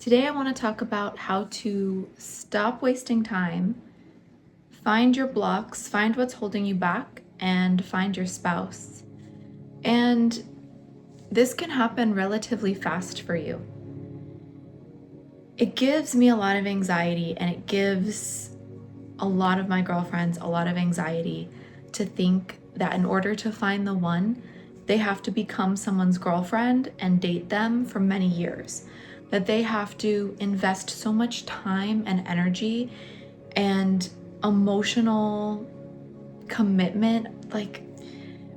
Today, I want to talk about how to stop wasting time, find your blocks, find what's holding you back, and find your spouse. And this can happen relatively fast for you. It gives me a lot of anxiety, and it gives a lot of my girlfriends a lot of anxiety to think that in order to find the one, they have to become someone's girlfriend and date them for many years. That they have to invest so much time and energy and emotional commitment. Like,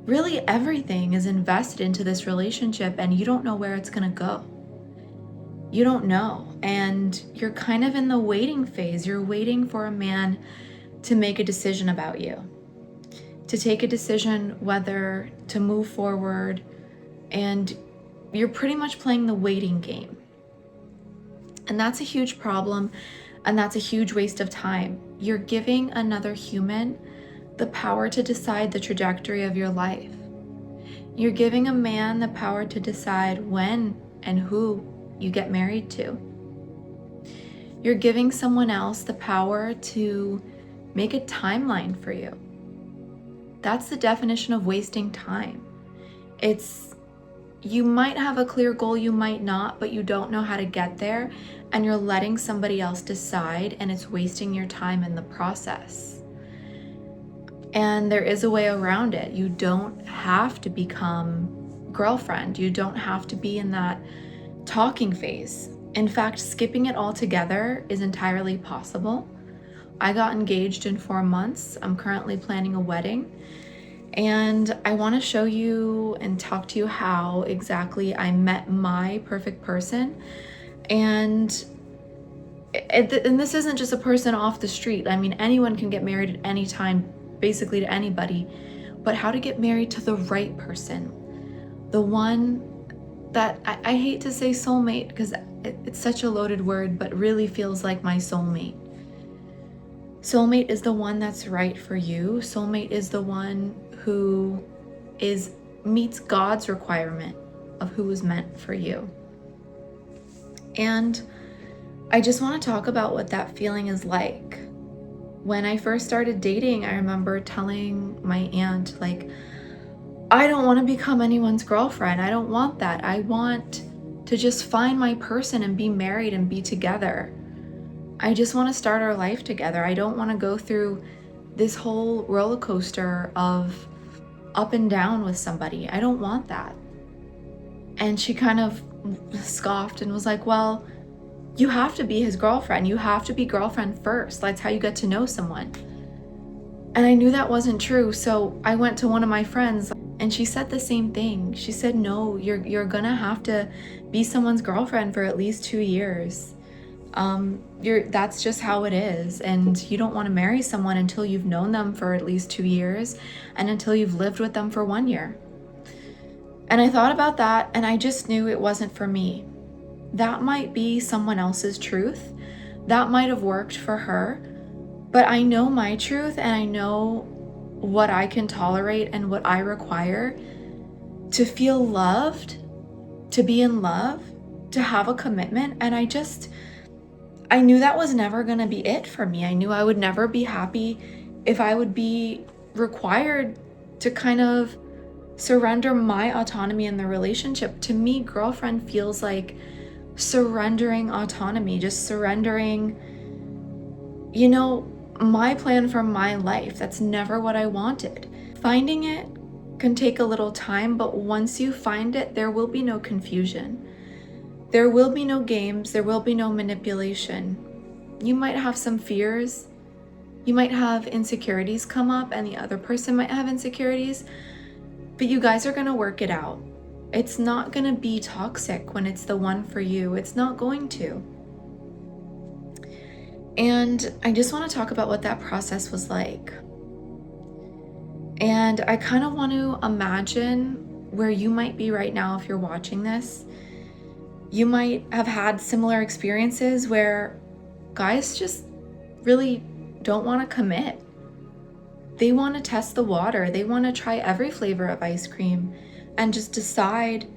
really, everything is invested into this relationship, and you don't know where it's gonna go. You don't know. And you're kind of in the waiting phase. You're waiting for a man to make a decision about you, to take a decision whether to move forward. And you're pretty much playing the waiting game. And that's a huge problem, and that's a huge waste of time. You're giving another human the power to decide the trajectory of your life. You're giving a man the power to decide when and who you get married to. You're giving someone else the power to make a timeline for you. That's the definition of wasting time. You might have a clear goal, you might not, but you don't know how to get there, and you're letting somebody else decide, and it's wasting your time in the process. And there is a way around it. You don't have to become girlfriend. You don't have to be in that talking phase. In fact, skipping it altogether is entirely possible. I got engaged in 4 months. I'm currently planning a wedding. And I want to show you and talk to you how exactly I met my perfect person. And this isn't just a person off the street. I mean, anyone can get married at any time, basically to anybody. But how to get married to the right person. The one that, I hate to say soulmate because it's such a loaded word, but really feels like my soulmate. Soulmate is the one that's right for you. Soulmate is the one who meets God's requirement of who was meant for you. And I just want to talk about what that feeling is like. When I first started dating, I remember telling my aunt, like, I don't want to become anyone's girlfriend. I don't want that. I want to just find my person and be married and be together. I just want to start our life together. I don't want to go through this whole roller coaster of up and down with somebody. I don't want that. And she kind of scoffed and was like, well, you have to be his girlfriend. You have to be girlfriend first. That's how you get to know someone. And I knew that wasn't true. So I went to one of my friends and she said the same thing. She said, no, you're gonna have to be someone's girlfriend for at least 2 years. That's just how it is. And you don't want to marry someone until you've known them for at least 2 years and until you've lived with them for 1 year. And I thought about that and I just knew it wasn't for me. That might be someone else's truth. That might have worked for her, but I know my truth and I know what I can tolerate and what I require to feel loved, to be in love, to have a commitment. And I knew that was never going to be it for me. I knew I would never be happy if I would be required to kind of surrender my autonomy in the relationship. To me, girlfriend feels like surrendering autonomy, just surrendering, my plan for my life. That's never what I wanted. Finding it can take a little time, but once you find it, there will be no confusion. There will be no games. There will be no manipulation. You might have some fears. You might have insecurities come up, and the other person might have insecurities, but you guys are going to work it out. It's not going to be toxic when it's the one for you. It's not going to. And I just want to talk about what that process was like. And I kind of want to imagine where you might be right now if you're watching this. You might have had similar experiences where guys just really don't want to commit. They want to test the water. They want to try every flavor of ice cream and just decide,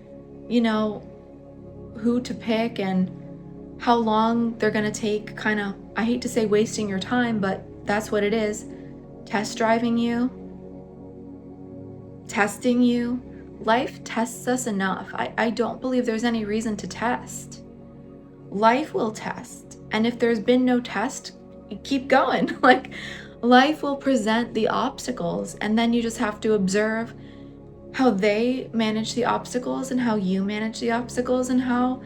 who to pick and how long they're gonna take, kind of, I hate to say wasting your time, but that's what it is. Test driving you, testing you. Life tests us enough. I don't believe there's any reason to test. Life will test. And if there's been no test, keep going. Like, life will present the obstacles, and then you just have to observe how they manage the obstacles and how you manage the obstacles, and how,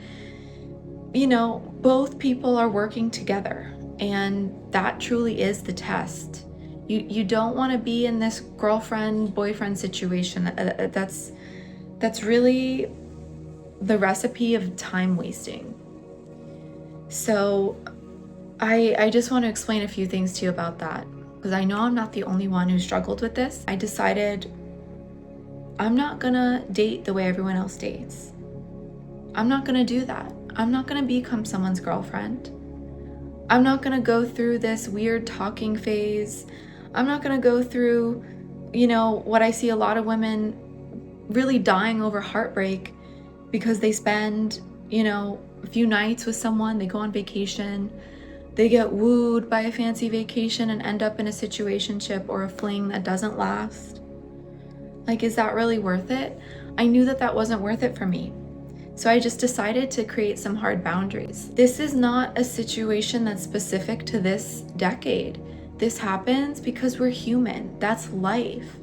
both people are working together. And that truly is the test. You don't want to be in this girlfriend boyfriend situation. That's really the recipe of time wasting. So I just want to explain a few things to you about that, because I know I'm not the only one who struggled with this. I decided I'm not gonna date the way everyone else dates. I'm not gonna do that. I'm not gonna become someone's girlfriend. I'm not gonna go through this weird talking phase. I'm not gonna go through, what I see a lot of women really dying over heartbreak because they spend, a few nights with someone, they go on vacation, they get wooed by a fancy vacation and end up in a situationship or a fling that doesn't last. Like, is that really worth it? I knew that wasn't worth it for me. So I just decided to create some hard boundaries. This is not a situation that's specific to this decade. This happens because we're human. That's life.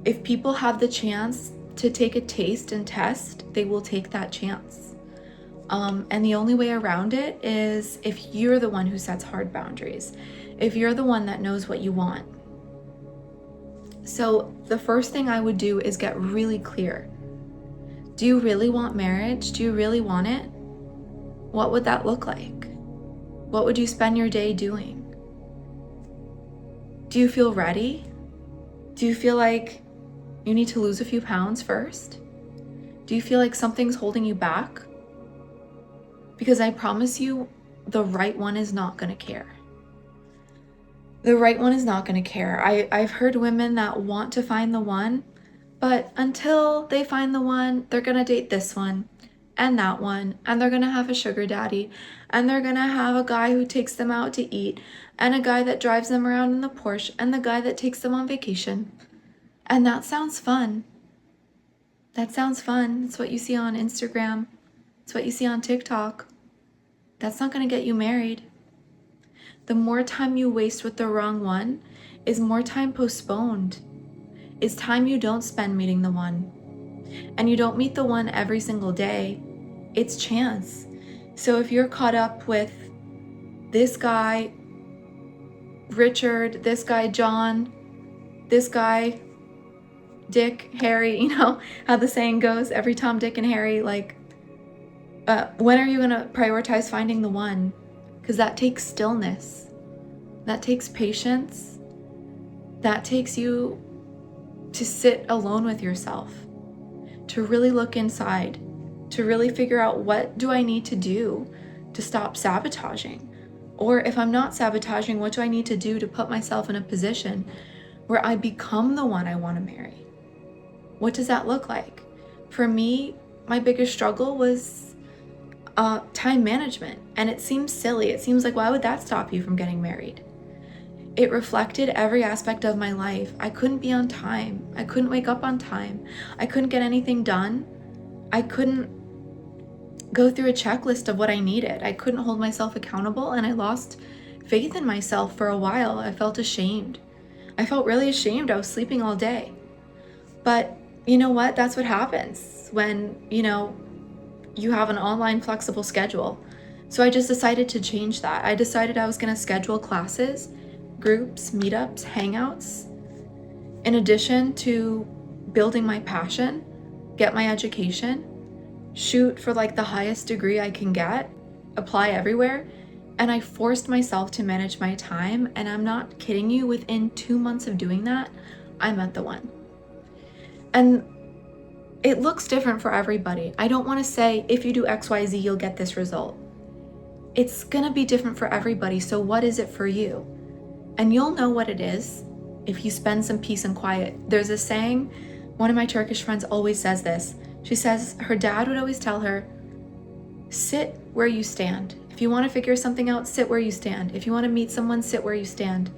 If people have the chance to take a taste and test, they will take that chance. And the only way around it is if you're the one who sets hard boundaries, if you're the one that knows what you want. So the first thing I would do is get really clear. Do you really want marriage? Do you really want it? What would that look like? What would you spend your day doing? Do you feel ready? Do you feel like you need to lose a few pounds first? Do you feel like something's holding you back? Because I promise you, the right one is not going to care. The right one is not going to care. I've heard women that want to find the one, but until they find the one, they're going to date this one and that one, and they're going to have a sugar daddy, and they're going to have a guy who takes them out to eat, and a guy that drives them around in the Porsche, and the guy that takes them on vacation. And that sounds fun. That sounds fun. It's what you see on Instagram. It's what you see on TikTok. That's not going to get you married. The more time you waste with the wrong one is more time postponed. It's time you don't spend meeting the one. And you don't meet the one every single day. It's chance. So if you're caught up with this guy, Richard, this guy, John, this guy, Dick, Harry, how the saying goes, every Tom, Dick, and Harry, when are you going to prioritize finding the one? Because that takes stillness. That takes patience. That takes you to sit alone with yourself, to really look inside, to really figure out, what do I need to do to stop sabotaging? Or if I'm not sabotaging, what do I need to do to put myself in a position where I become the one I want to marry? What does that look like? For me, my biggest struggle was time management. And it seems silly. It seems like, why would that stop you from getting married? It reflected every aspect of my life. I couldn't be on time. I couldn't wake up on time. I couldn't get anything done. I couldn't go through a checklist of what I needed. I couldn't hold myself accountable, and I lost faith in myself for a while. I felt ashamed. I felt really ashamed. I was sleeping all day. But you know what? That's what happens when, you have an online flexible schedule. So I just decided to change that. I decided I was going to schedule classes, groups, meetups, hangouts, in addition to building my passion, get my education, shoot for the highest degree I can get, apply everywhere. And I forced myself to manage my time. And I'm not kidding you, within 2 months of doing that, I met the one. And it looks different for everybody. I don't want to say, if you do XYZ, you'll get this result. It's going to be different for everybody. So what is it for you? And you'll know what it is if you spend some peace and quiet. There's a saying, one of my Turkish friends always says this. She says her dad would always tell her, Sit where you stand. If you want to figure something out, sit where you stand. If you want to meet someone, sit where you stand.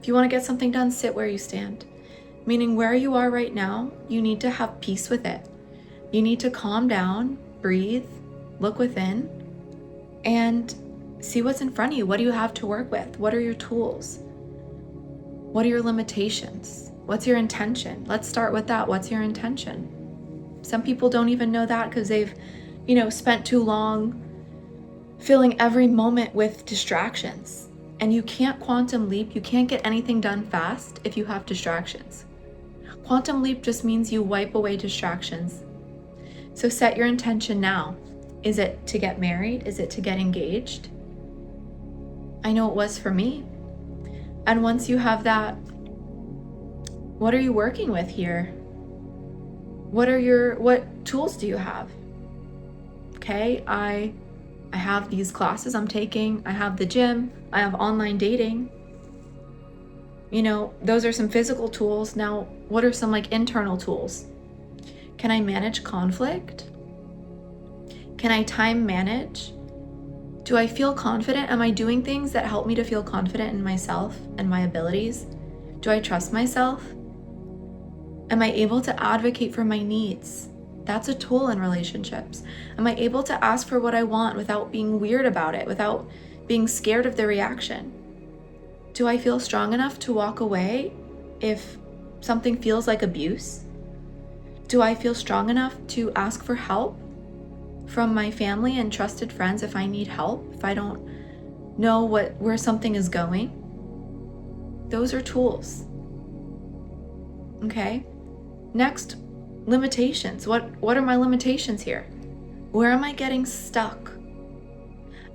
If you want to get something done, sit where you stand. Meaning where you are right now, you need to have peace with it. You need to calm down, breathe, look within, and see what's in front of you. What do you have to work with? What are your tools? What are your limitations? What's your intention? Let's start with that. What's your intention? Some people don't even know that because they've, spent too long filling every moment with distractions. And you can't quantum leap. You can't get anything done fast if you have distractions. Quantum leap just means you wipe away distractions. So set your intention now. Is it to get married? Is it to get engaged? I know it was for me. And once you have that, what are you working with here? What tools do you have? Okay, I have these classes I'm taking, I have the gym, I have online dating. Those are some physical tools. Now, what are some internal tools? Can I manage conflict? Can I time manage? Do I feel confident? Am I doing things that help me to feel confident in myself and my abilities? Do I trust myself? Am I able to advocate for my needs? That's a tool in relationships. Am I able to ask for what I want without being weird about it, without being scared of the reaction? Do I feel strong enough to walk away if something feels like abuse? Do I feel strong enough to ask for help from my family and trusted friends if I need help, if I don't know where something is going? Those are tools. Okay? Next, limitations. What are my limitations here? Where am I getting stuck?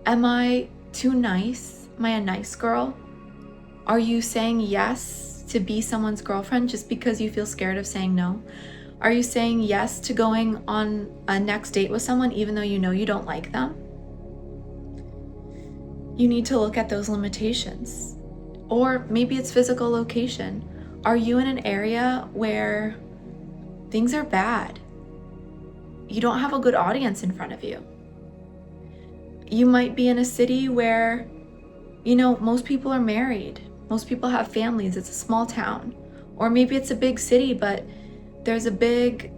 Am I too nice? Am I a nice girl? Are you saying yes to be someone's girlfriend just because you feel scared of saying no? Are you saying yes to going on a next date with someone even though you know you don't like them? You need to look at those limitations. Or maybe it's physical location. Are you in an area where things are bad? You don't have a good audience in front of you. You might be in a city where, most people are married. Most people have families. It's a small town. Or maybe it's a big city, but there's a big,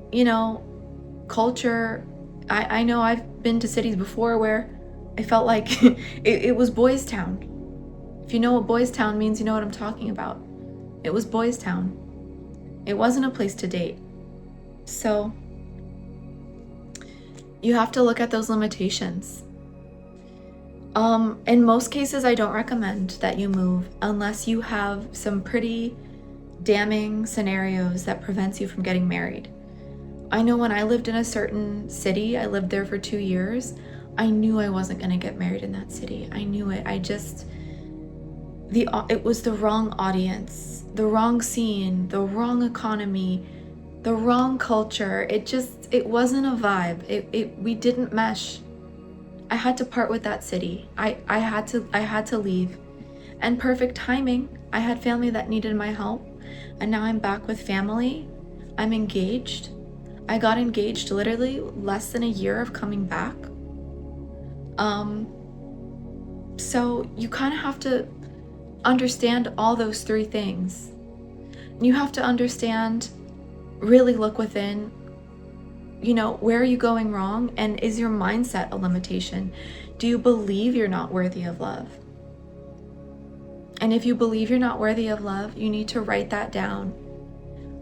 culture. I know I've been to cities before where I felt like it was Boys Town. If you know what Boys Town means, you know what I'm talking about. It was Boys Town. It wasn't a place to date. So you have to look at those limitations. In most cases, I don't recommend that you move unless you have some pretty damning scenarios that prevents you from getting married. I know when I lived in a certain city, I lived there for 2 years, I knew I wasn't going to get married in that city. I knew it. It was the wrong audience, the wrong scene, the wrong economy, the wrong culture. It wasn't a vibe. We didn't mesh. I had to part with that city. I had to leave. And perfect timing, I had family that needed my help. And now I'm back with family. I'm engaged. I got engaged literally less than a year of coming back. So you kind of have to understand all those 3 things. You have to understand, really look within, where are you going wrong? And is your mindset a limitation? Do you believe you're not worthy of love? And if you believe you're not worthy of love, you need to write that down.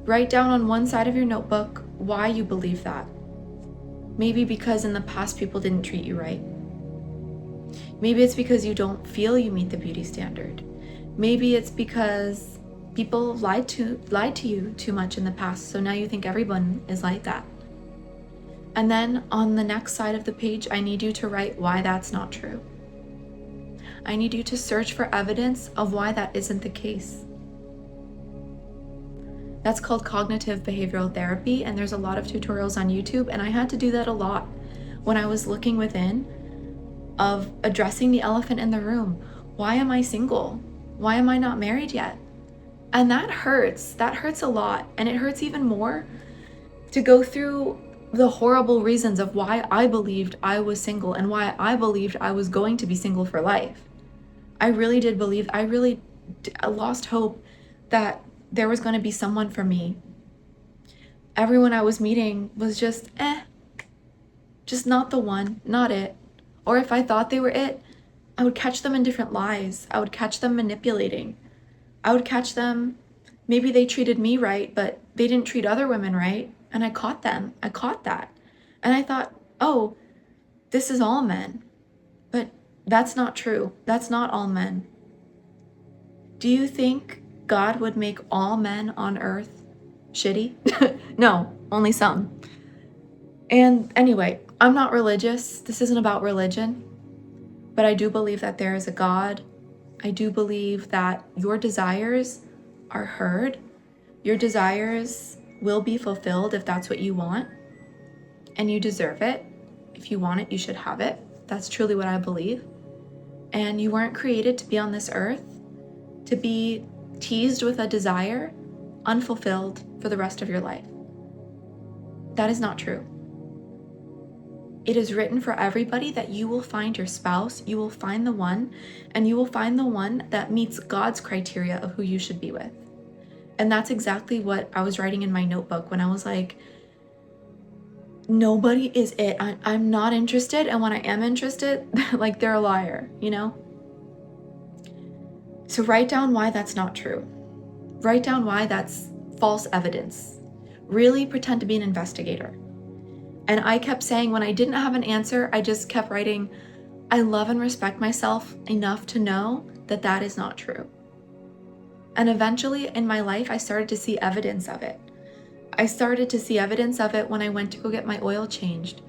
Write down on one side of your notebook why you believe that. Maybe because in the past people didn't treat you right. Maybe it's because you don't feel you meet the beauty standard. Maybe it's because people lied to you too much in the past, so now you think everyone is like that. And then on the next side of the page, I need you to write why that's not true. I need you to search for evidence of why that isn't the case. That's called cognitive behavioral therapy, and there's a lot of tutorials on YouTube, and I had to do that a lot when I was looking within of addressing the elephant in the room. Why am I single? Why am I not married yet? And that hurts. That hurts a lot, and it hurts even more to go through the horrible reasons of why I believed I was single and why I believed I was going to be single for life. I really did believe, I lost hope that there was going to be someone for me. Everyone I was meeting was just not the one, not it. Or if I thought they were it, I would catch them in different lies. I would catch them manipulating. I would catch them, maybe they treated me right, but they didn't treat other women right. And I caught them. I caught that. And I thought, oh, this is all men. But that's not true. That's not all men. Do you think God would make all men on earth shitty? No, only some. And anyway, I'm not religious. This isn't about religion. But I do believe that there is a God. I do believe that your desires are heard. Your desires will be fulfilled if that's what you want. And you deserve it. If you want it, you should have it. That's truly what I believe. And you weren't created to be on this earth, to be teased with a desire unfulfilled for the rest of your life. That is not true. It is written for everybody that you will find your spouse, you will find the one, and you will find the one that meets God's criteria of who you should be with. And that's exactly what I was writing in my notebook when I was like, nobody is it. I'm not interested. And when I am interested, like they're a liar, you know? So write down why that's not true. Write down why that's false evidence. Really pretend to be an investigator. And I kept saying, when I didn't have an answer, I just kept writing, I love and respect myself enough to know that that is not true. And eventually in my life, I started to see evidence of it. I started to see evidence of it when I went to go get my oil changed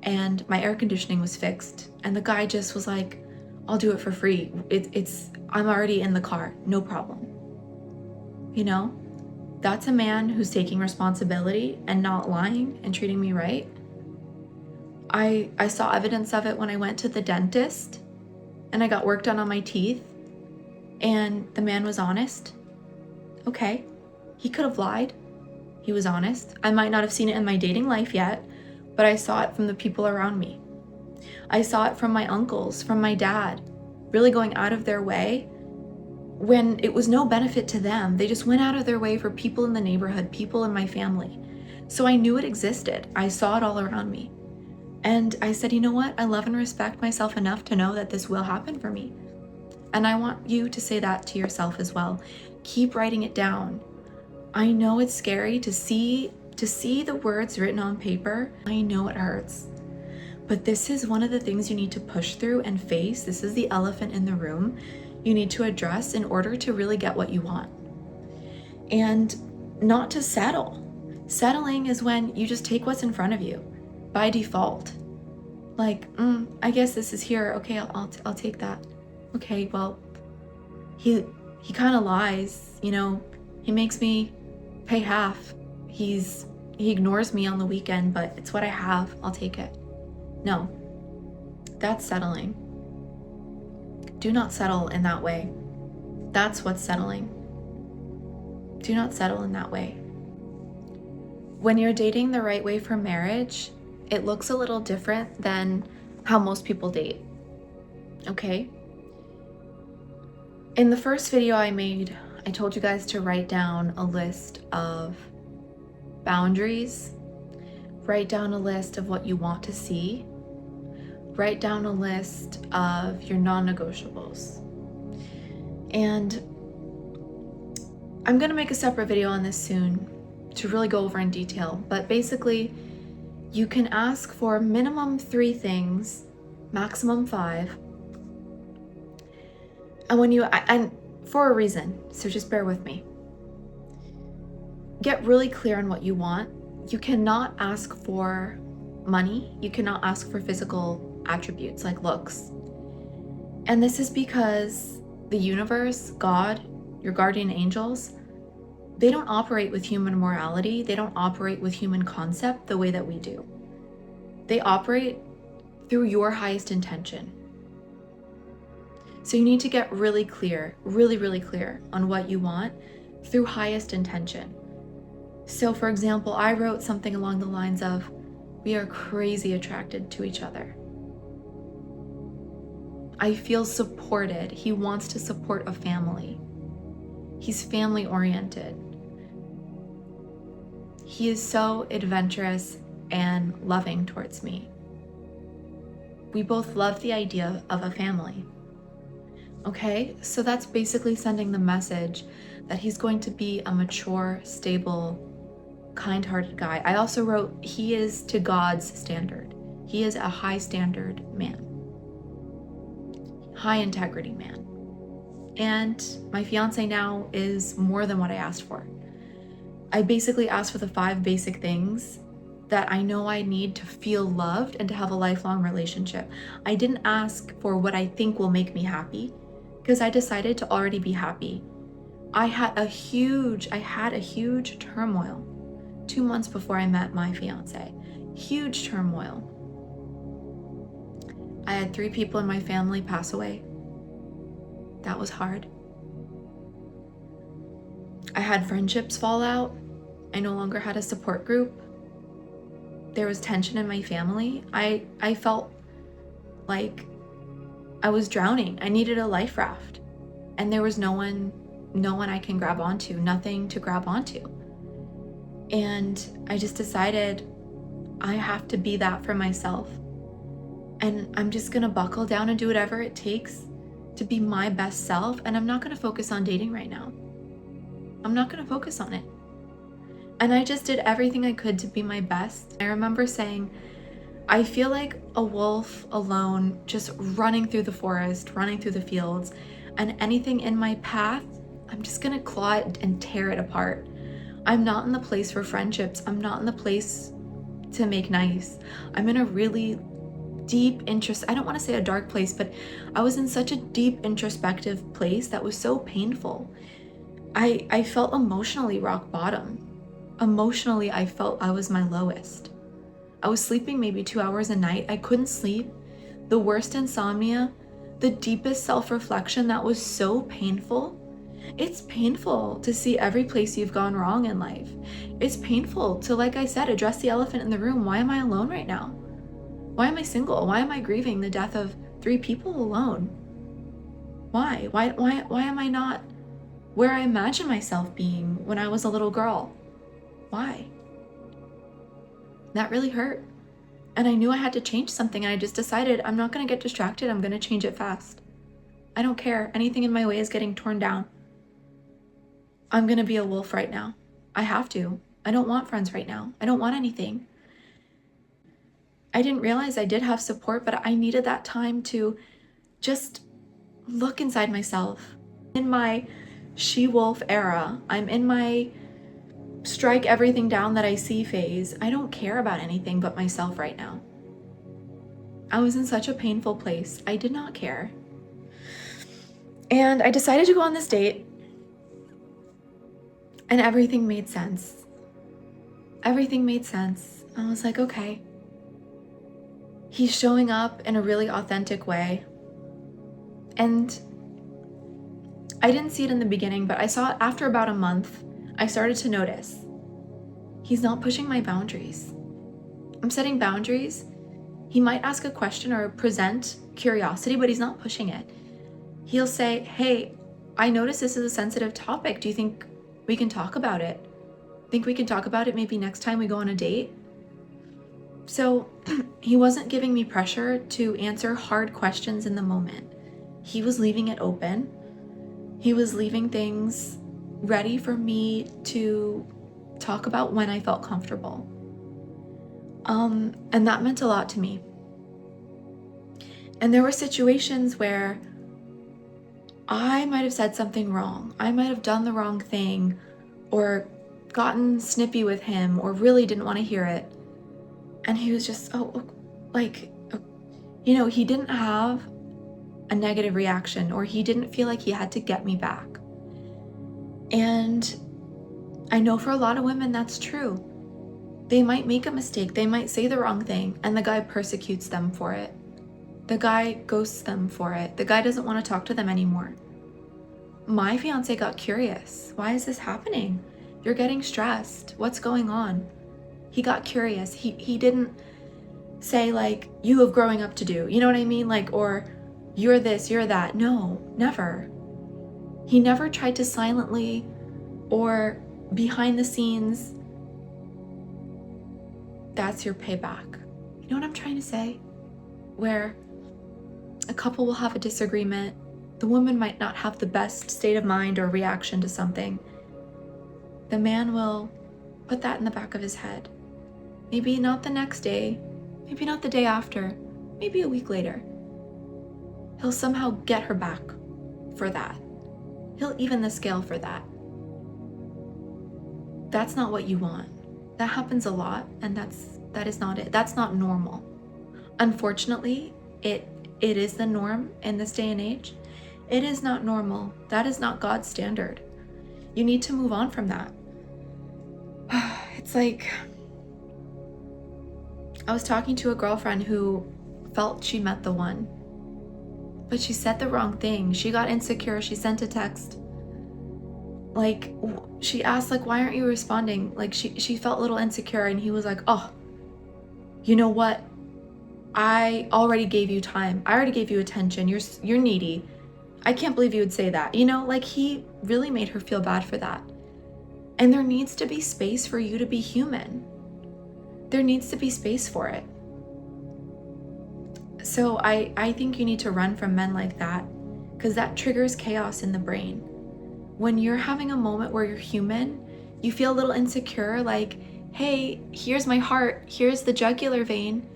and my air conditioning was fixed. And the guy just was like, I'll do it for free. I'm already in the car, no problem. You know? That's a man who's taking responsibility and not lying and treating me right. I saw evidence of it when I went to the dentist and I got work done on my teeth and the man was honest. Okay, he could have lied. He was honest. I might not have seen it in my dating life yet, but I saw it from the people around me. I saw it from my uncles, from my dad, really going out of their way when it was no benefit to them. They just went out of their way for people in the neighborhood, people in my family. So I knew it existed. I saw it all around me. And I said, you know what? I love and respect myself enough to know that this will happen for me. And I want you to say that to yourself as well. Keep writing it down. I know it's scary to see the words written on paper. I know it hurts. But this is one of the things you need to push through and face. This is the elephant in the room you need to address in order to really get what you want. And not to settle. Settling is when you just take what's in front of you by default. Like, I guess this is here. Okay, I'll take that. Okay, well, he kind of lies, you know. He makes me pay half. He ignores me on the weekend, but it's what I have. I'll take it. No, that's settling. Do not settle in that way. That's what's settling. Do not settle in that way. When you're dating the right way for marriage, it looks a little different than how most people date. Okay? In the first video I made, I told you guys to write down a list of boundaries, write down a list of what you want to see, write down a list of your non-negotiables. And I'm gonna make a separate video on this soon to really go over in detail, but basically you can ask for minimum 3 things, maximum 5. And for a reason, so just bear with me. Get really clear on what you want. You cannot ask for money. You cannot ask for physical attributes like looks. And this is because the universe, God, your guardian angels, they don't operate with human morality. They don't operate with human concept the way that we do. They operate through your highest intention. So you need to get really clear, really clear on what you want through highest intention. So for example, I wrote something along the lines of, We are crazy attracted to each other. I feel supported. He wants to support a family. He's family oriented. He is so adventurous and loving towards me. We both love the idea of a family. Okay, so that's basically sending the message that he's going to be a mature, stable, kind-hearted guy. I also wrote, he is to God's standard. He is a high standard man. High integrity man. And my fiance now is more than what I asked for. I basically asked for the 5 basic things that I know I need to feel loved and to have a lifelong relationship. I didn't ask for what I think will make me happy, because I decided to already be happy. I had a huge turmoil 2 months before I met my fiance. Huge turmoil. I had 3 people in my family pass away. That was hard. I had friendships fall out. I no longer had a support group. There was tension in my family. I felt like I was drowning. I needed a life raft. And there was no one I can grab onto, nothing to grab onto. And I just decided I have to be that for myself. And I'm just gonna buckle down and do whatever it takes to be my best self. And I'm not gonna focus on dating right now. I'm not gonna focus on it. And I just did everything I could to be my best. I remember saying, I feel like a wolf alone, just running through the forest, running through the fields, and anything in my path, I'm just gonna claw it and tear it apart. I'm not in the place for friendships. I'm not in the place to make nice. I'm in a really deep I don't want to say a dark place, but I was in such a deep introspective place that was so painful. I felt emotionally rock bottom. Emotionally, I felt I was my lowest. I was sleeping maybe 2 hours a night. I couldn't sleep. The worst insomnia, the deepest self-reflection that was so painful. It's painful to see every place you've gone wrong in life. It's painful to, like I said, address the elephant in the room. Why am I alone right now? Why am I single? Why am I grieving the death of 3 people alone? Why? Why am I not where I imagined myself being when I was a little girl? Why? That really hurt. And I knew I had to change something, and I just decided I'm not going to get distracted. I'm going to change it fast. I don't care. Anything in my way is getting torn down. I'm going to be a wolf right now. I have to. I don't want friends right now. I don't want anything. I didn't realize I did have support, but I needed that time to just look inside myself. In my she-wolf era, I'm in my strike everything down that I see phase. I don't care about anything but myself right now. I was in such a painful place. I did not care. And I decided to go on this date, and everything made sense. Everything made sense. I was like, okay. He's showing up in a really authentic way. And I didn't see it in the beginning, but I saw it after about a month. I started to notice he's not pushing my boundaries. I'm setting boundaries. He might ask a question or present curiosity, but he's not pushing it. He'll say, hey, I notice this is a sensitive topic. Do you think we can talk about it? Think we can talk about it maybe next time we go on a date? So he wasn't giving me pressure to answer hard questions in the moment. He was leaving it open. He was leaving things ready for me to talk about when I felt comfortable. And that meant a lot to me. And there were situations where I might have said something wrong. I might have done the wrong thing or gotten snippy with him or really didn't want to hear it. And he was just, he didn't have a negative reaction, or he didn't feel like he had to get me back. And I know for a lot of women that's true. They might make a mistake, they might say the wrong thing, and the guy persecutes them for it. The guy ghosts them for it. The guy doesn't want to talk to them anymore. My fiance got curious. Why is this happening? You're getting stressed. What's going on? He got curious. He didn't say like, you have growing up to do. You know what I mean? Like, or you're this, you're that. No, never. He never tried to silently or behind the scenes. That's your payback. You know what I'm trying to say? Where a couple will have a disagreement. The woman might not have the best state of mind or reaction to something. The man will put that in the back of his head. Maybe not the next day, maybe not the day after, maybe a week later. He'll somehow get her back for that. He'll even the scale for that. That's not what you want. That happens a lot, and that is not it. That's not normal. Unfortunately, it is the norm in this day and age. It is not normal. That is not God's standard. You need to move on from that. It's like, I was talking to a girlfriend who felt she met the one, but she said the wrong thing. She got insecure. She sent a text. Like, she asked, like, why aren't you responding? Like, she felt a little insecure, and he was like, oh, you know what? I already gave you time. I already gave you attention. You're needy. I can't believe you would say that. You know, like, he really made her feel bad for that. And there needs to be space for you to be human. There needs to be space for it. So I think you need to run from men like that, because that triggers chaos in the brain. When you're having a moment where you're human, you feel a little insecure, like, hey, here's my heart, here's the jugular vein.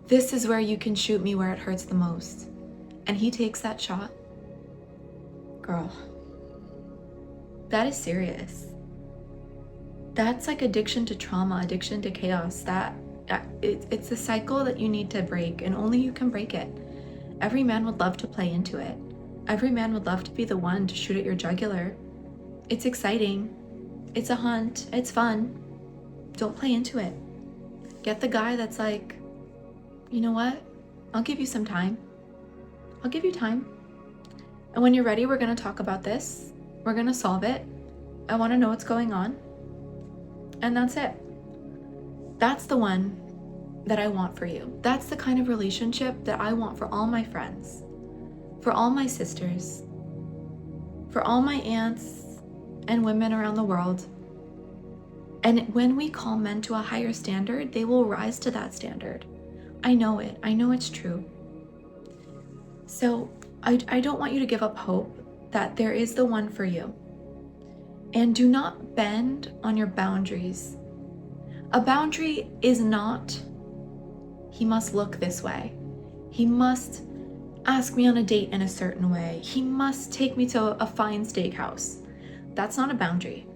This is where you can shoot me where it hurts the most. And he takes that shot. Girl, that is serious. That's like addiction to trauma, addiction to chaos. It's a cycle that you need to break, and only you can break it. Every man would love to play into it. Every man would love to be the one to shoot at your jugular. It's exciting. It's a hunt. It's fun. Don't play into it. Get the guy that's like, you know what? I'll give you some time. I'll give you time. And when you're ready, we're going to talk about this. We're going to solve it. I want to know what's going on. And that's it. That's the one that I want for you. That's the kind of relationship that I want for all my friends, for all my sisters, for all my aunts and women around the world. And when we call men to a higher standard, they will rise to that standard. I know it. I know it's true. So I don't want you to give up hope that there is the one for you. And do not bend on your boundaries. A boundary is not, he must look this way. He must ask me on a date in a certain way. He must take me to a fine steakhouse. That's not a boundary.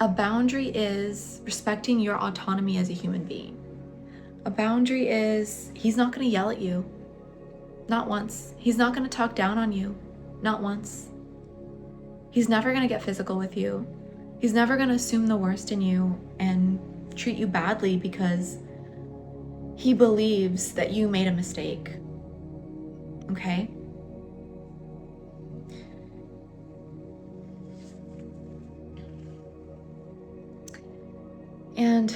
A boundary is respecting your autonomy as a human being. A boundary is, he's not going to yell at you. Not once. He's not going to talk down on you. Not once. He's never going to get physical with you. He's never going to assume the worst in you and treat you badly because he believes that you made a mistake. Okay? And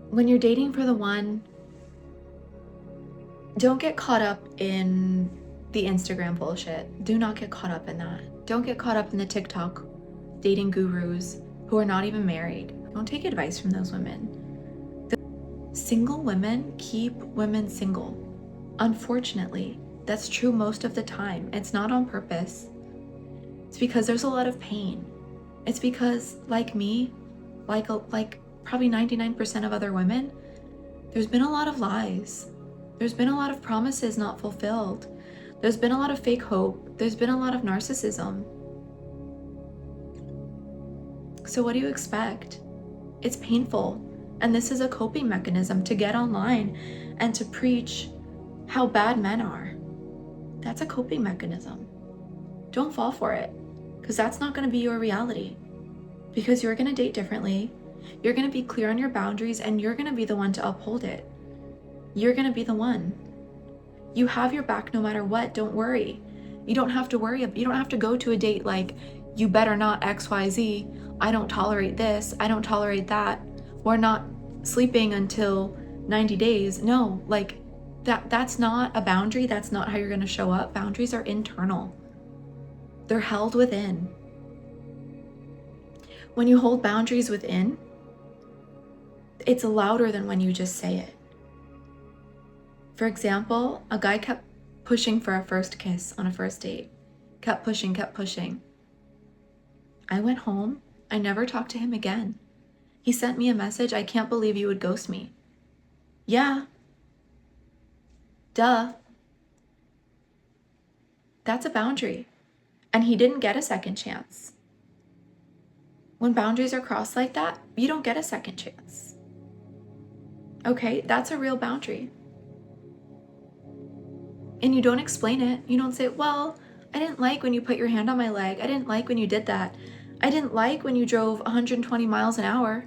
when you're dating for the one, don't get caught up in the Instagram bullshit. Do not get caught up in that. Don't get caught up in the TikTok dating gurus who are not even married. Don't take advice from those women. Single women keep women single. Unfortunately, that's true most of the time. It's not on purpose. It's because there's a lot of pain. It's because, like me, like probably 99% of other women, there's been a lot of lies. There's been a lot of promises not fulfilled. There's been a lot of fake hope. There's been a lot of narcissism. So what do you expect? It's painful. And this is a coping mechanism to get online and to preach how bad men are. That's a coping mechanism. Don't fall for it, because that's not going to be your reality. Because you're going to date differently. You're going to be clear on your boundaries, and you're going to be the one to uphold it. You're going to be the one. You have your back no matter what. Don't worry. You don't have to worry. You don't have to go to a date like, you better not XYZ. I don't tolerate this. I don't tolerate that. We're not sleeping until 90 days. No, like that's not a boundary. That's not how you're going to show up. Boundaries are internal. They're held within. When you hold boundaries within, it's louder than when you just say it. For example, a guy kept pushing for a first kiss on a first date. Kept pushing, kept pushing. I went home. I never talked to him again. He sent me a message, "I can't believe you would ghost me." Yeah. Duh. That's a boundary. And he didn't get a second chance. When boundaries are crossed like that, you don't get a second chance. Okay, that's a real boundary. And you don't explain it. You don't say, "Well, I didn't like when you put your hand on my leg. I didn't like when you did that. I didn't like when you drove 120 miles an hour."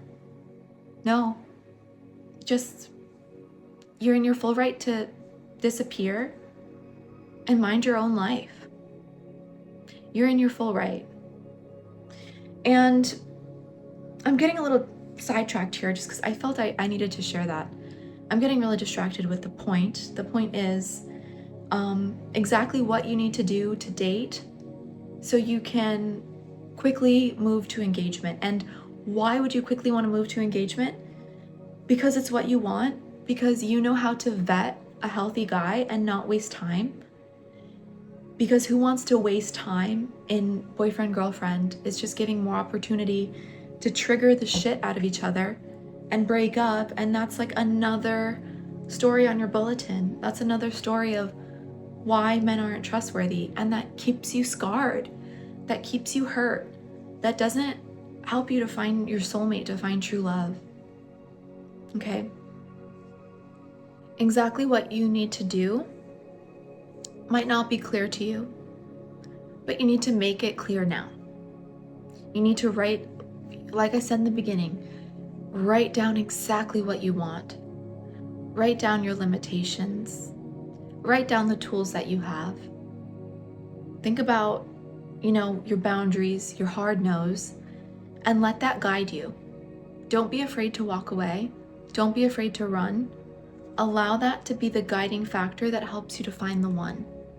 No. Just, you're in your full right to disappear and mind your own life. You're in your full right. And I'm getting a little sidetracked here just because I felt I needed to share that. I'm getting really distracted with the point. The point is exactly what you need to do to date so you can quickly move to engagement. And why would you quickly want to move to engagement? Because it's what you want, because you know how to vet a healthy guy and not waste time. Because who wants to waste time in boyfriend-girlfriend is just giving more opportunity to trigger the shit out of each other and break up. And that's like another story on your bulletin. That's another story of why men aren't trustworthy. And that keeps you scarred. That keeps you hurt. That doesn't help you to find your soulmate, to find true love. Okay? Exactly what you need to do might not be clear to you, but you need to make it clear now. You need to write, like I said in the beginning, write down exactly what you want. Write down your limitations. Write down the tools that you have. Think about, your boundaries, your hard nose, and let that guide you. Don't be afraid to walk away. Don't be afraid to run. Allow that to be the guiding factor that helps you to find the one.